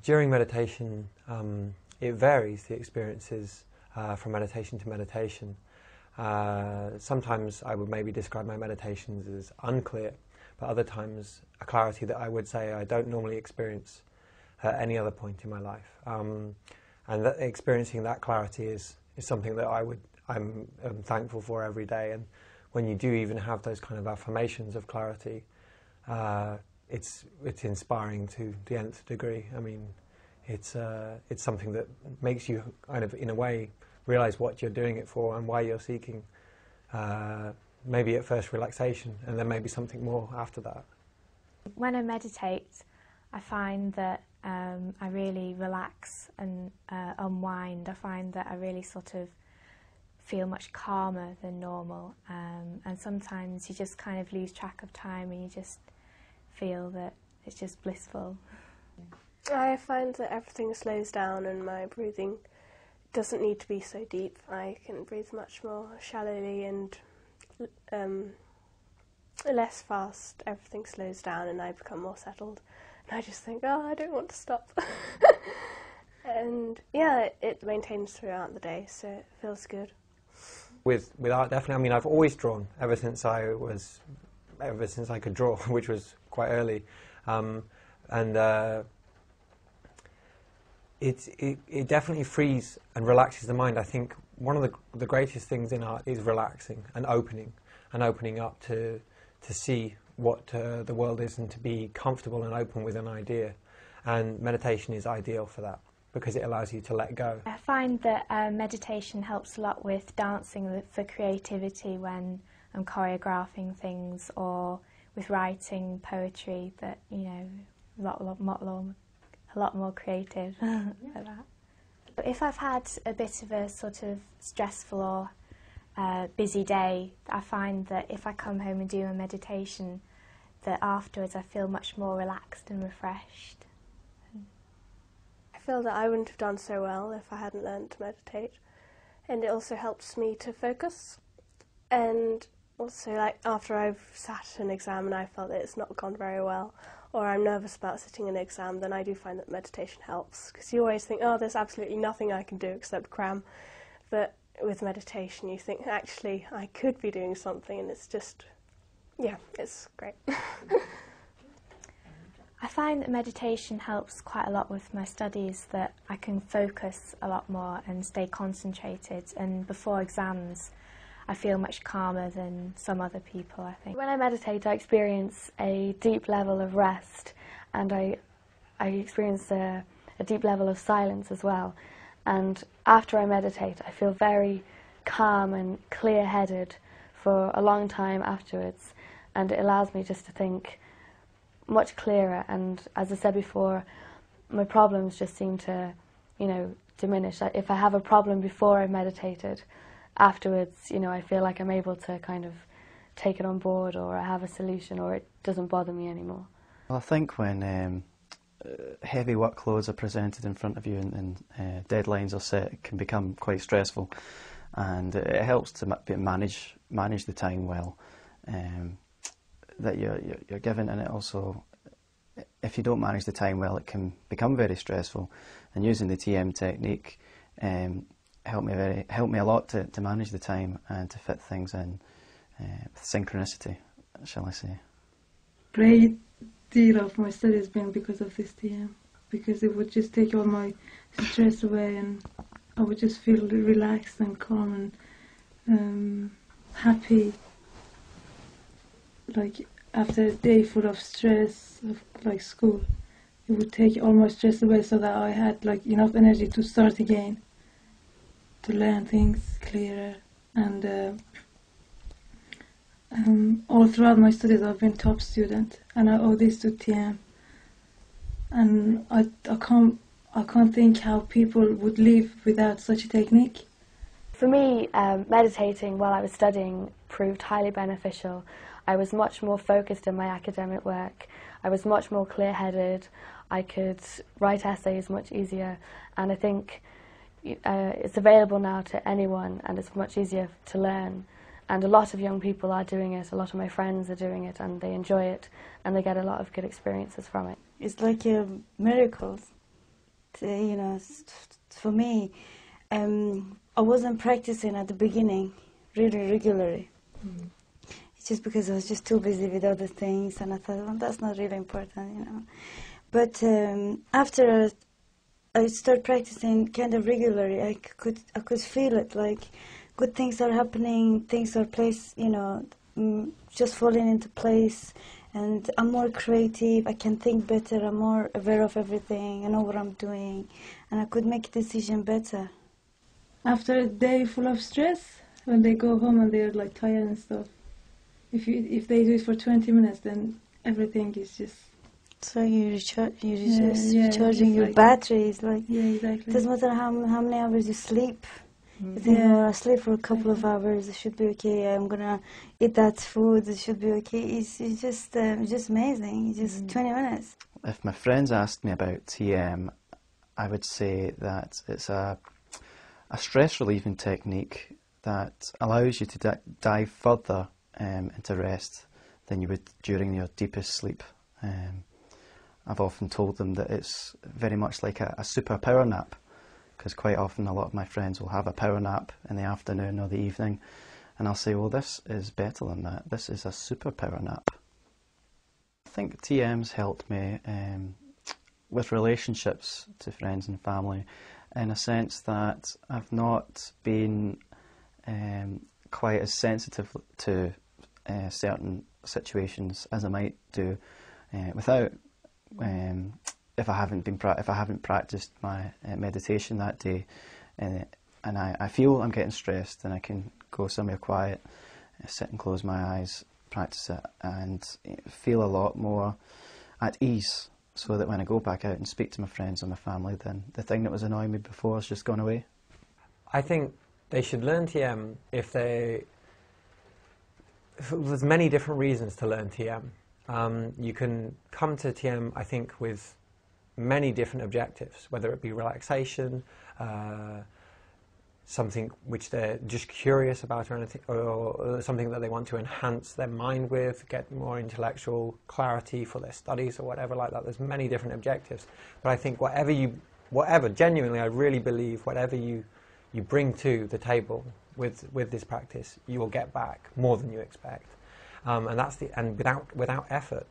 During meditation, it varies, the experiences from meditation to meditation. Sometimes I would maybe describe my meditations as unclear, but other times a clarity that I would say I don't normally experience at any other point in my life. And experiencing that clarity is something that I'm thankful for every day. And when you do even have those kind of affirmations of clarity, it's inspiring to the nth degree. I mean, it's something that makes you kind of, in a way, realize what you're doing it for and why you're seeking. Maybe at first relaxation, and then maybe something more after that. When I meditate, I find that I really relax and unwind. I find that I really sort of feel much calmer than normal, and sometimes you just kind of lose track of time and you just feel that it's just blissful. I find that everything slows down and my breathing doesn't need to be so deep. I can breathe much more shallowly and less fast. Everything slows down and I become more settled. And I just think, oh, I don't want to stop. And yeah, it maintains throughout the day, so it feels good. With art, definitely. I mean, I've always drawn ever since I could draw, which was quite early, it definitely frees and relaxes the mind. I think one of the greatest things in art is relaxing and opening up to see what the world is and to be comfortable and open with an idea. And meditation is ideal for that, because it allows you to let go. I find that meditation helps a lot with dancing for creativity when I'm choreographing things, or with writing poetry, that, you know, a lot more creative like that. If I've had a bit of a sort of stressful or busy day, I find that if I come home and do a meditation, that afterwards I feel much more relaxed and refreshed. I feel that I wouldn't have done so well if I hadn't learned to meditate, and it also helps me to focus. And also, like, after I've sat an exam and I felt that it's not gone very well, or I'm nervous about sitting an exam, then I do find that meditation helps, because you always think, oh, there's absolutely nothing I can do except cram. But with meditation you think, actually, I could be doing something, and it's just, yeah, it's great. I find that meditation helps quite a lot with my studies, that I can focus a lot more and stay concentrated, and before exams I feel much calmer than some other people, I think. When I meditate, I experience a deep level of rest, and I experience a deep level of silence as well. And after I meditate, I feel very calm and clear-headed for a long time afterwards, and it allows me just to think much clearer. And as I said before, my problems just seem to, you know, diminish. If I have a problem before I've meditated, afterwards, you know, I feel like I'm able to kind of take it on board, or I have a solution, or it doesn't bother me anymore. Well, I think when heavy workloads are presented in front of you and deadlines are set, it can become quite stressful, and it helps to manage the time well that you're given. And it also, if you don't manage the time well, it can become very stressful. And using the TM technique helped me a lot to manage the time and to fit things in with synchronicity, shall I say. Great deal of my study has been because of this TM, because it would just take all my stress away, and I would just feel relaxed and calm and happy. Like after a day full of stress, like school, it would take all my stress away, so that I had like enough energy to start again, to learn things clearer. And all throughout my studies I've been top student, and I owe this to TM. And I can't think how people would live without such a technique. For me, meditating while I was studying proved highly beneficial. I was much more focused in my academic work. I was much more clear-headed. I could write essays much easier, and I think it's available now to anyone, and it's much easier to learn. And a lot of young people are doing it, a lot of my friends are doing it, and they enjoy it, and they get a lot of good experiences from it. It's like a miracle. you know, for me, I wasn't practicing at the beginning really regularly. It's just because I was just too busy with other things, and I thought, well, that's not really important, you know. But after I started practicing kind of regularly, I could feel it, like good things are happening, things are placed, you know, just falling into place, and I'm more creative, I can think better, I'm more aware of everything, I know what I'm doing, and I could make a decision better. After a day full of stress, when they go home and they're like tired and stuff, if they do it for 20 minutes, then everything is just... So you're recharging your batteries, like, yeah, exactly. it doesn't matter how many hours you sleep. You think, oh, I sleep for a couple of hours, it should be okay, I'm gonna eat that food, it should be okay. It's just amazing, it's just 20 minutes. If my friends asked me about TM, I would say that it's a stress relieving technique that allows you to dive further into rest than you would during your deepest sleep. I've often told them that it's very much like a super power nap, because quite often a lot of my friends will have a power nap in the afternoon or the evening, and I'll say, well, this is better than that, this is a super power nap. I think TM's helped me with relationships to friends and family, in a sense that I've not been quite as sensitive to certain situations as I might do without, if I haven't practiced my meditation that day, and I feel I'm getting stressed, and I can go somewhere quiet, sit and close my eyes, practice it, and feel a lot more at ease, so that when I go back out and speak to my friends or my family, then the thing that was annoying me before has just gone away. I think they should learn TM if they... There's many different reasons to learn TM. You can come to TM, I think, with many different objectives, whether it be relaxation, something which they're just curious about, or anything, or something that they want to enhance their mind with, get more intellectual clarity for their studies or whatever like that. There's many different objectives. But I think whatever, genuinely, I really believe whatever you bring to the table with this practice, you will get back more than you expect. And without effort.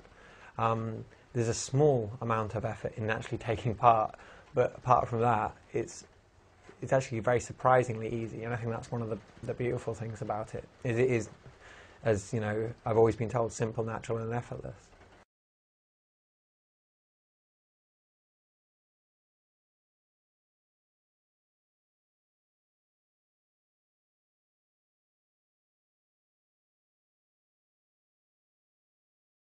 There's a small amount of effort in actually taking part, but apart from that, it's actually very surprisingly easy, and I think that's one of the beautiful things about it. It is, as you know, I've always been told, simple, natural, and effortless.